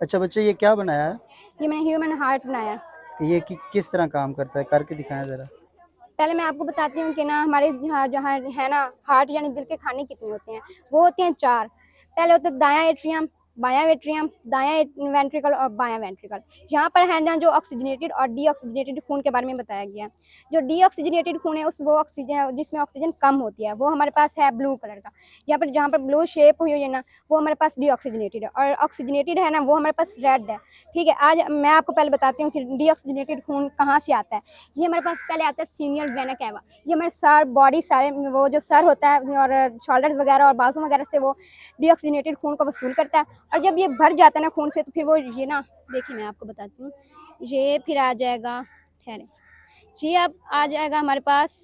अच्छा बच्चों, ये क्या बनाया है? ये मैंने ह्यूमन हार्ट बनाया। ये किस तरह काम करता है, करके दिखाएं जरा। पहले मैं आपको बताती हूँ कि ना हमारे यहाँ जहाँ है ना हार्ट यानी दिल के खाने कितने होते हैं। वो होते हैं चार। पहले होता है दायां एट्रियम, बायां एट्रियम, दायां वेंट्रिकल और बायां वेंट्रिकल। यहाँ पर है ना जो ऑक्सीजनेटेड और डीऑक्सीजनेटेड खून के बारे में बताया गया है। जो डीऑक्सीजनेटेड खून है उस वो ऑक्सीजन जिसमें ऑक्सीजन कम होती है वो हमारे पास है ब्लू कलर का। यहाँ पर जहाँ पर ब्लू शेप हुई है ना वो हमारे पास डीऑक्सीजनेटेड है, और ऑक्सीजनेटेड है ना वो हमारे पास रेड है। ठीक है, आज मैं आपको पहले बताती हूँ कि डीऑक्सीजनेटेड खून कहाँ से आता है। ये हमारे पास पहले आता है सीनियर वेना कैवा। ये हमारे सर बॉडी सारे वो जो सर होता है और शोल्डर वगैरह और बाजू वगैरह से वो डीऑक्सीजनेटेड खून को वसूल करता है। और जब ये भर जाता है ना खून से तो फिर वो ये ना देखिए मैं आपको बताती हूँ। ये फिर आ जाएगा, ठहरे, ये अब आ जाएगा हमारे पास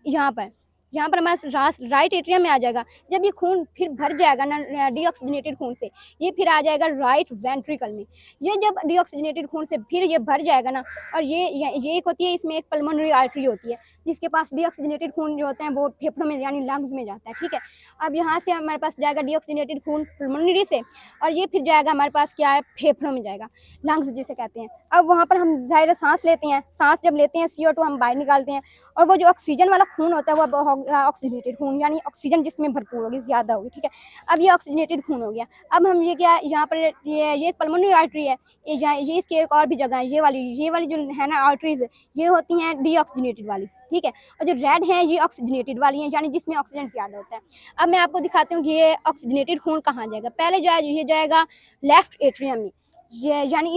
यहाँ पर। यहाँ पर हमारे राइट एट्रियम में आ जाएगा। जब ये खून फिर भर जाएगा ना डीऑक्सीजनेटेड खून से, ये फिर आ जाएगा राइट वेंट्रिकल में। ये जब डीऑक्सीजनेटेड खून से फिर ये भर जाएगा ना, और ये एक होती है, इसमें एक पल्मोनरी आर्टरी होती है जिसके पास डीऑक्सीजनेटेड खून जो होता है वो फेफड़ों में यानी लंग्स में जाता है। ठीक है, अब यहाँ से हमारे पास जाएगा डीऑक्सीजनेटेड खून पल्मोनरी से, और ये फिर जाएगा हमारे पास क्या है, फेफड़ों में जाएगा, लंग्स जिसे कहते हैं। अब वहाँ पर हम ज़ाहिर सांस लेते हैं, सांस जब लेते हैं CO2 हम बाहर निकालते हैं, और वो जो ऑक्सीजन वाला खून होता है वो ऑक्सीजनेटेड खून यानी ऑक्सीजन जिसमें भरपूर होगी, ज़्यादा होगी। ठीक है, अब ये ऑक्सीजनेटेड खून हो गया। अब हम ये क्या, यहाँ पर ये पल्मोनरी आर्टरी है, ये इसकी एक और भी जगह है, ये वाली जो है ना आर्टरीज ये होती हैं डीऑक्सीजनेटेड वाली। ठीक है, और जो रेड है ये ऑक्सीजनेटेड वाली हैं यानी जिसमें ऑक्सीजन ज़्यादा होता है। अब मैं आपको दिखाती हूँ कि ये ऑक्सीजनेटेड खून कहाँ जाएगा। पहले ये जाएगा लेफ्ट एट्रियम में, ये यानी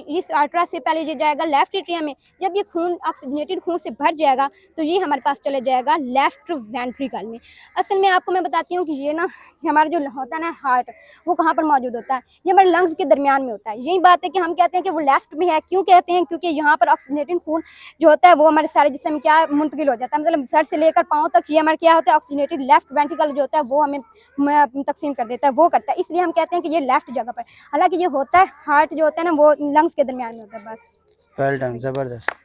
इस आर्टरा से पहले ये जाएगा लेफ्ट एट्रियम में। जब ये खून ऑक्सीजनेटेड खून से भर जाएगा तो ये हमारे पास चले जाएगा लेफ्ट वेंट्रिकल में। असल में आपको मैं बताती हूँ कि ये ना हमारा जो होता है ना हार्ट, वो कहाँ पर मौजूद होता है, ये हमारे लंग्स के दरमियान में होता है। यही बात है कि हम कहते हैं कि वो लेफ्ट में है। क्यों कहते हैं? क्योंकि यहाँ पर ऑक्सीजनेटेड खून जो होता है वो हमारे सारे जिस्म में क्या मुंतकिल हो जाता है, मतलब सर से लेकर पाँव तक ये हमारा क्या होता है, ऑक्सीजनेटेड लेफ्ट वेंट्रिकल जो होता है वो हमें तकसीम कर देता है, वो करता है। इसलिए हम कहते हैं कि ये लेफ्ट जगह पर, हालांकि ये होता है हार्ट जो होता है ना वो लंग्स के दरमियान में होता है बस। वेल डन, जबरदस्त।